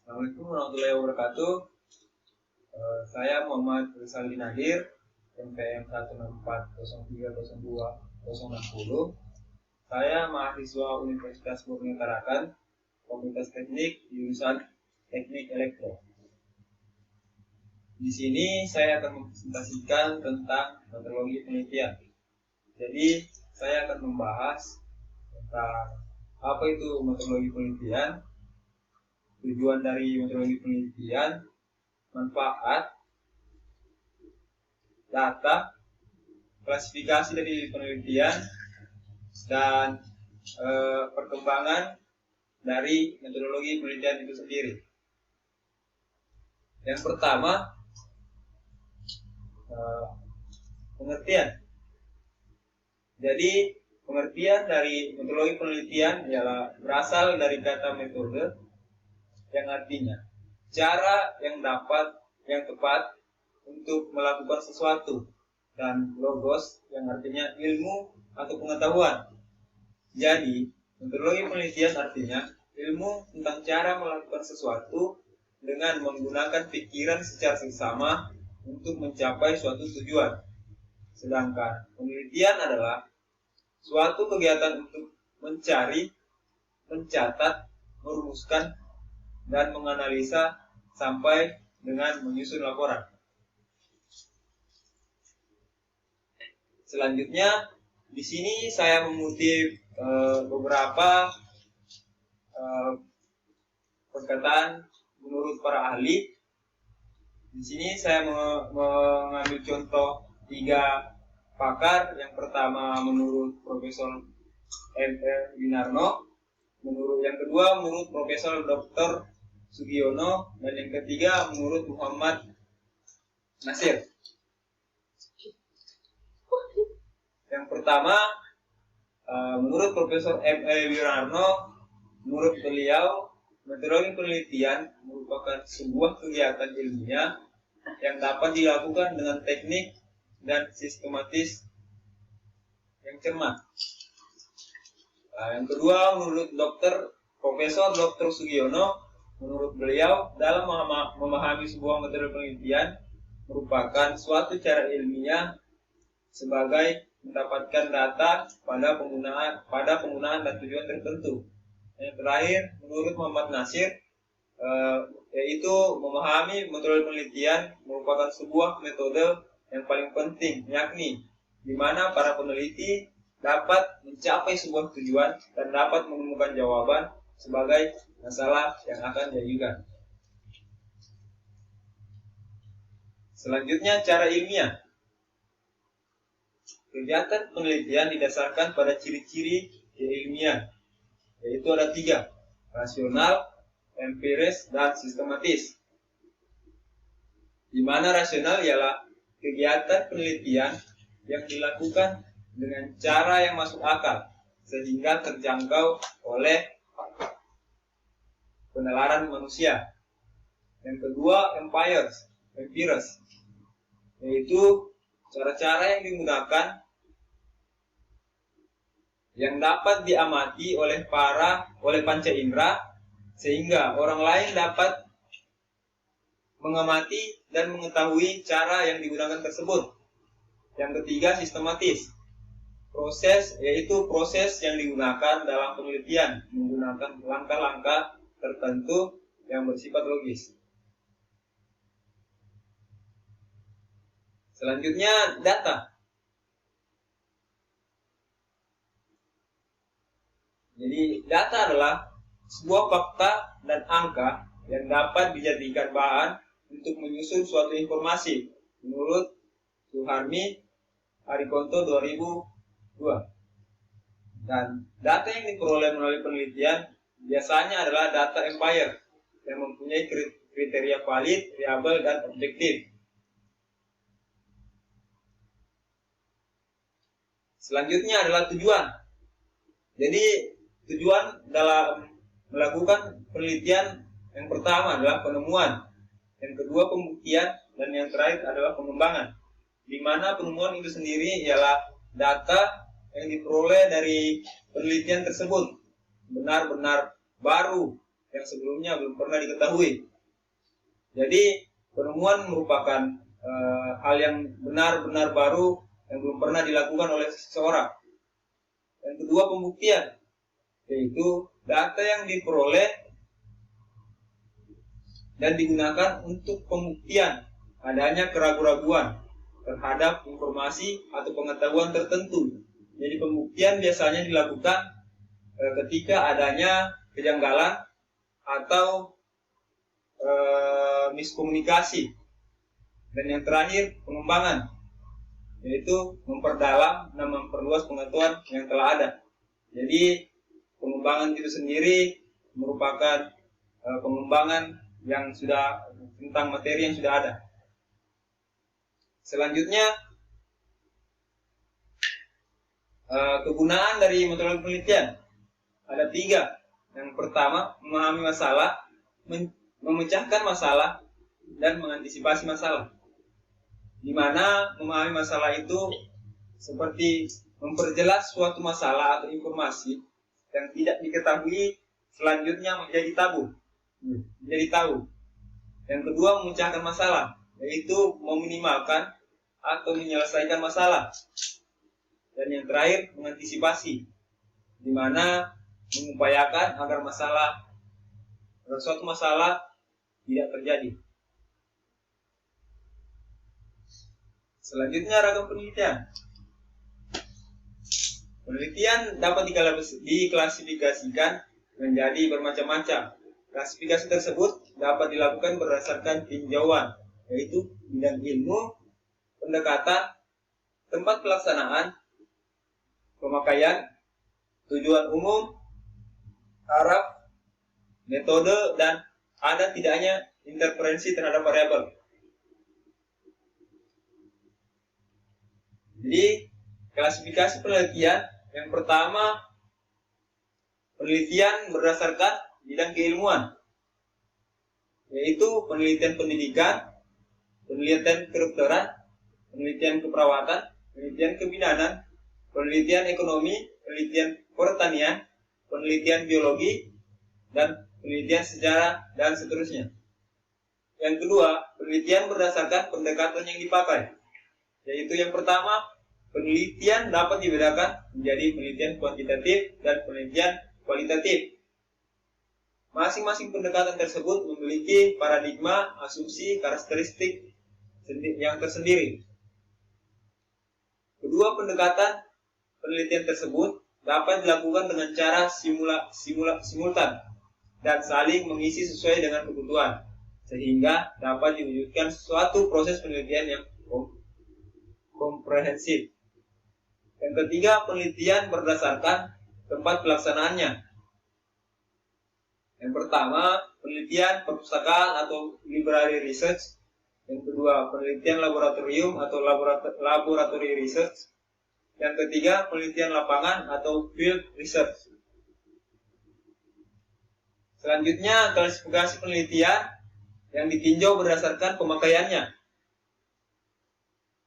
Assalamualaikum warahmatullahi wabarakatuh. Saya Muhammad Rizaldi Nadir, NPM 164030260. Saya mahasiswa Universitas Murni Tarakan, Fakultas Teknik, jurusan Teknik Elektro. Di sini saya akan mempresentasikan tentang metodologi penelitian. Jadi, saya akan membahas tentang apa itu metodologi penelitian, tujuan dari metodologi penelitian, manfaat, data, klasifikasi dari penelitian, dan perkembangan dari metodologi penelitian itu sendiri. Yang pertama, pengertian. Jadi, pengertian dari metodologi penelitian ialah berasal dari kata metode, yang artinya cara yang tepat untuk melakukan sesuatu, dan logos yang artinya ilmu atau pengetahuan. Jadi, metodologi penelitian artinya ilmu tentang cara melakukan sesuatu dengan menggunakan pikiran secara seksama untuk mencapai suatu tujuan. Sedangkan penelitian adalah suatu kegiatan untuk mencari, mencatat, merumuskan, dan menganalisa sampai dengan menyusun laporan. Selanjutnya, di sini saya mengutip beberapa perkataan menurut para ahli. Di sini saya mengambil contoh 3 pakar. Yang pertama menurut Profesor M.E. Winarno, yang kedua menurut Profesor Dr. Sugiono, dan yang ketiga menurut Muhammad Nasir. Yang pertama, menurut Profesor M.E. Winarno, menurut beliau metodologi penelitian merupakan sebuah kegiatan ilmiah yang dapat dilakukan dengan teknik dan sistematis yang cermat. Yang kedua, menurut Profesor Dr. Sugiono, menurut beliau dalam memahami sebuah metode penelitian merupakan suatu cara ilmiah sebagai mendapatkan data pada penggunaan dan tujuan tertentu. Yang terakhir, menurut Muhammad Nasir, yaitu memahami metode penelitian merupakan sebuah metode yang paling penting, yakni di mana para peneliti dapat mencapai sebuah tujuan dan dapat menemukan jawaban sebagai masalah yang akan diajukan. Selanjutnya, cara ilmiah. Kegiatan penelitian didasarkan pada ciri-ciri keilmian, yaitu ada 3, rasional, empiris, dan sistematis. Di mana rasional ialah kegiatan penelitian yang dilakukan dengan cara yang masuk akal sehingga terjangkau oleh penalaran manusia. Yang kedua, empiris, yaitu cara-cara yang digunakan yang dapat diamati oleh panca indera sehingga orang lain dapat mengamati dan mengetahui cara yang digunakan tersebut. Yang ketiga, sistematis, yaitu proses yang digunakan dalam penelitian menggunakan langkah-langkah tertentu yang bersifat logis. Selanjutnya, data. Jadi, data adalah sebuah fakta dan angka yang dapat dijadikan bahan untuk menyusun suatu informasi menurut Suharmi Arikonto 2002. Dan data yang diperoleh melalui penelitian biasanya adalah data empire yang mempunyai kriteria valid, reliable, dan objektif. Selanjutnya adalah tujuan. Jadi, tujuan dalam melakukan penelitian yang pertama adalah penemuan, yang kedua pembuktian, dan yang terakhir adalah pengembangan. Di mana penemuan itu sendiri ialah data yang diperoleh dari penelitian tersebut benar-benar baru yang sebelumnya belum pernah diketahui. Jadi penemuan merupakan hal yang benar-benar baru yang belum pernah dilakukan oleh seseorang. Yang kedua, pembuktian, yaitu data yang diperoleh dan digunakan untuk pembuktian adanya keraguan-raguan terhadap informasi atau pengetahuan tertentu. Jadi pembuktian biasanya dilakukan ketika adanya kejanggalan atau miskomunikasi. Dan yang terakhir, pengembangan, yaitu memperdalam dan memperluas pengetahuan yang telah ada. Jadi pengembangan itu sendiri merupakan pengembangan yang sudah tentang materi yang sudah ada. Selanjutnya, kegunaan dari metode penelitian ada 3. Yang pertama, memahami masalah, memecahkan masalah, dan mengantisipasi masalah. Di mana memahami masalah itu seperti memperjelas suatu masalah atau informasi yang tidak diketahui selanjutnya menjadi tabu, menjadi tahu. Yang kedua, memecahkan masalah, yaitu meminimalkan atau menyelesaikan masalah. Dan yang terakhir, mengantisipasi, di mana mengupayakan agar suatu masalah tidak terjadi. Selanjutnya, ragam penelitian. Penelitian dapat diklasifikasikan menjadi bermacam-macam. Klasifikasi tersebut dapat dilakukan berdasarkan tinjauan, yaitu bidang ilmu, pendekatan, tempat pelaksanaan, pemakaian, tujuan umum, taraf, metode, dan ada tidaknya interferensi terhadap variabel. Jadi, klasifikasi penelitian yang pertama, penelitian berdasarkan bidang keilmuan, yaitu penelitian pendidikan, penelitian kedokteran, penelitian keperawatan, penelitian kebidanan, penelitian ekonomi, penelitian pertanian, penelitian biologi, dan penelitian sejarah, dan seterusnya. Yang kedua, penelitian berdasarkan pendekatan yang dipakai, yaitu yang pertama, penelitian dapat dibedakan menjadi penelitian kuantitatif dan penelitian kualitatif. Masing-masing pendekatan tersebut memiliki paradigma, asumsi, karakteristik yang tersendiri. Kedua pendekatan penelitian tersebut dapat dilakukan dengan cara simultan dan saling mengisi sesuai dengan kebutuhan, sehingga dapat diwujudkan suatu proses penelitian yang komprehensif. Yang ketiga, penelitian berdasarkan tempat pelaksanaannya. Yang pertama, penelitian perpustakaan atau library research. Yang kedua, penelitian laboratorium atau laboratory research. Yang ketiga, penelitian lapangan atau field research. Selanjutnya, klasifikasi penelitian yang ditinjau berdasarkan pemakaiannya.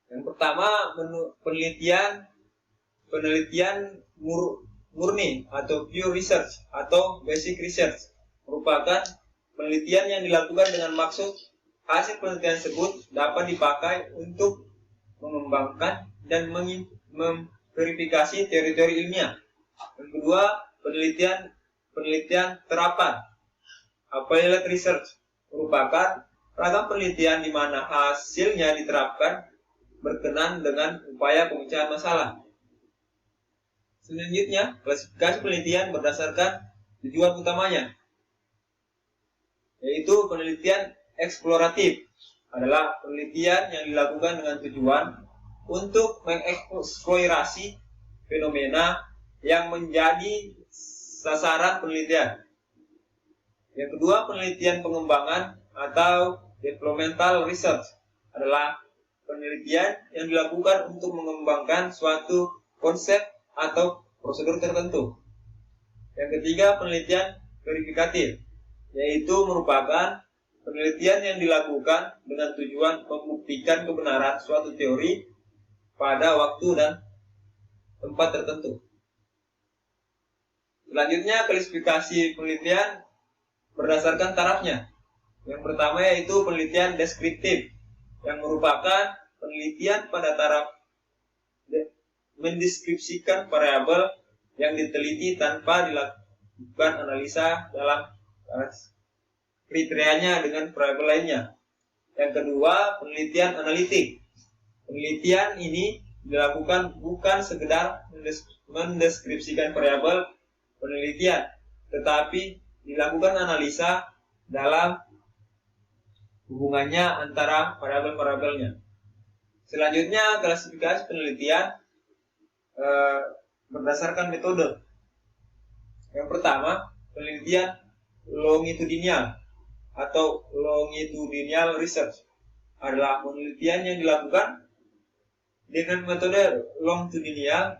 Yang pertama, penelitian murni atau pure research atau basic research merupakan penelitian yang dilakukan dengan maksud hasil penelitian tersebut dapat dipakai untuk mengembangkan dan memverifikasi teori-teori ilmiah. Yang kedua, penelitian terapan applied research merupakan ragam penelitian di mana hasilnya diterapkan berkenan dengan upaya pemecahan masalah. Selanjutnya, klasifikasi penelitian berdasarkan tujuan utamanya, yaitu penelitian eksploratif adalah penelitian yang dilakukan dengan tujuan untuk mengeksplorasi fenomena yang menjadi sasaran penelitian. Yang kedua, penelitian pengembangan atau developmental research adalah penelitian yang dilakukan untuk mengembangkan suatu konsep atau prosedur tertentu. Yang ketiga, penelitian verifikatif, yaitu merupakan penelitian yang dilakukan dengan tujuan membuktikan kebenaran suatu teori pada waktu dan tempat tertentu. Selanjutnya, klasifikasi penelitian berdasarkan tarafnya. Yang pertama yaitu penelitian deskriptif, yang merupakan penelitian pada taraf mendeskripsikan variabel yang diteliti tanpa dilakukan analisa dalam kriterianya dengan variabel lainnya. Yang kedua, penelitian analitik. Penelitian ini dilakukan bukan sekedar mendeskripsikan variabel penelitian, tetapi dilakukan analisa dalam hubungannya antara variabel-variabelnya. Selanjutnya, klasifikasi penelitian berdasarkan metode. Yang pertama, penelitian longitudinal atau longitudinal research adalah penelitian yang dilakukan dengan metode longitudinal.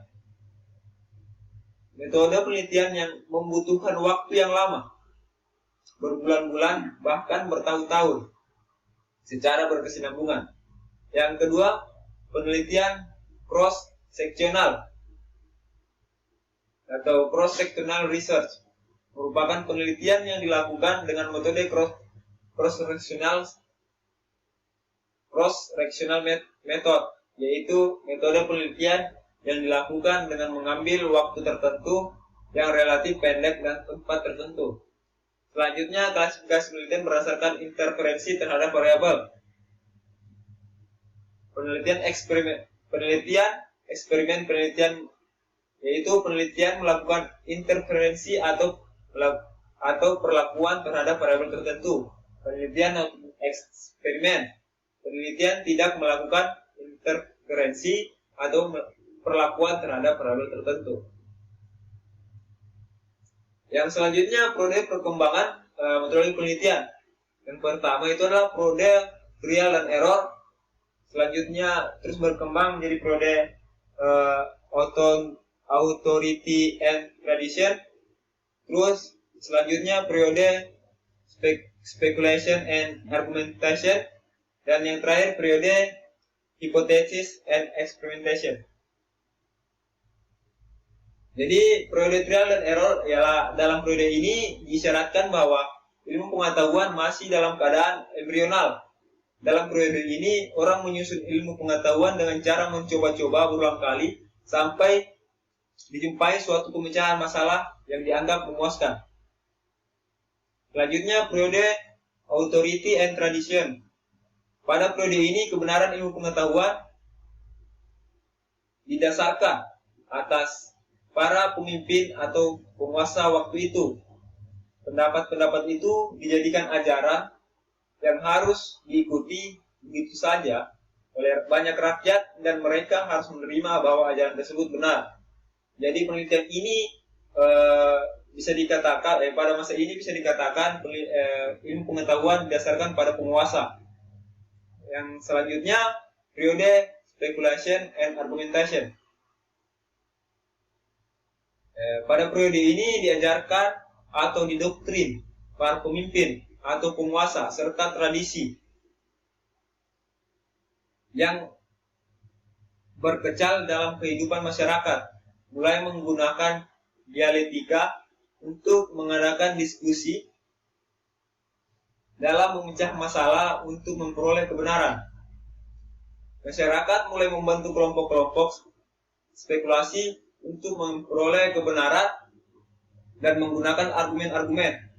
Metode penelitian yang membutuhkan waktu yang lama, berbulan-bulan bahkan bertahun-tahun, secara berkesinambungan. Yang kedua, penelitian cross-sectional atau cross-sectional research merupakan penelitian yang dilakukan dengan metode cross-sectional method, yaitu metode penelitian yang dilakukan dengan mengambil waktu tertentu yang relatif pendek dan tempat tertentu. Selanjutnya, klasifikasi penelitian berdasarkan interferensi terhadap variabel. Penelitian eksperimen yaitu penelitian melakukan interferensi atau perlakuan terhadap variabel tertentu. Penelitian eksperimen, penelitian tidak melakukan interferensi atau perlakuan terhadap variabel tertentu. Yang selanjutnya, proses perkembangan metode penelitian. Yang pertama itu adalah proses trial dan error. Selanjutnya terus berkembang menjadi proses authority and tradition. Terus selanjutnya periode speculation and argumentation, dan yang terakhir periode hypothesis and experimentation. Jadi periode trial dan error ialah dalam periode ini disyaratkan bahwa ilmu pengetahuan masih dalam keadaan embrional. Dalam periode ini orang menyusun ilmu pengetahuan dengan cara mencoba-coba berulang kali sampai dijumpai suatu pemecahan masalah yang dianggap memuaskan. Selanjutnya periode authority and tradition. Pada periode ini kebenaran ilmu pengetahuan didasarkan atas para pemimpin atau penguasa waktu itu. Pendapat-pendapat itu dijadikan ajaran yang harus diikuti begitu saja oleh banyak rakyat, dan mereka harus menerima bahwa ajaran tersebut benar. Jadi penelitian ini bisa dikatakan pada masa ini bisa dikatakan ilmu pengetahuan didasarkan pada penguasa. Yang selanjutnya periode speculation and argumentation. Pada periode ini diajarkan atau didoktrin para pemimpin atau penguasa serta tradisi yang berkecamuk dalam kehidupan masyarakat, mulai menggunakan dialektika untuk mengadakan diskusi dalam memecah masalah untuk memperoleh kebenaran. Masyarakat mulai membentuk kelompok-kelompok spekulasi untuk memperoleh kebenaran dan menggunakan argumen-argumen.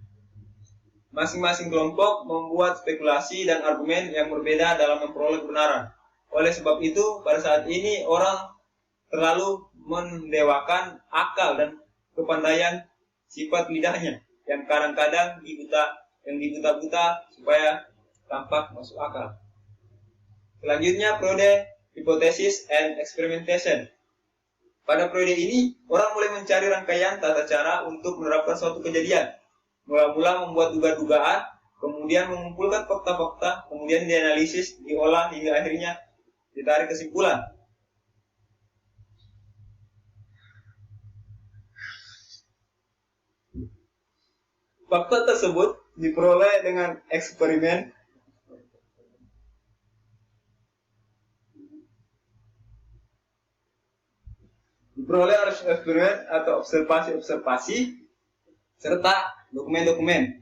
Masing-masing kelompok membuat spekulasi dan argumen yang berbeda dalam memperoleh kebenaran. Oleh sebab itu, pada saat ini orang terlalu mendewakan akal dan kepandaian sifat lidahnya yang kadang-kadang dibuta-buta supaya tampak masuk akal. Selanjutnya periode hypothesis and experimentation. Pada periode ini, orang mulai mencari rangkaian tata cara untuk menerapkan suatu kejadian. Mula-mula membuat duga-dugaan, kemudian mengumpulkan fakta-fakta, kemudian dianalisis, diolah, hingga akhirnya ditarik kesimpulan. Fakta tersebut diperoleh dengan eksperimen atau observasi serta dokumen-dokumen.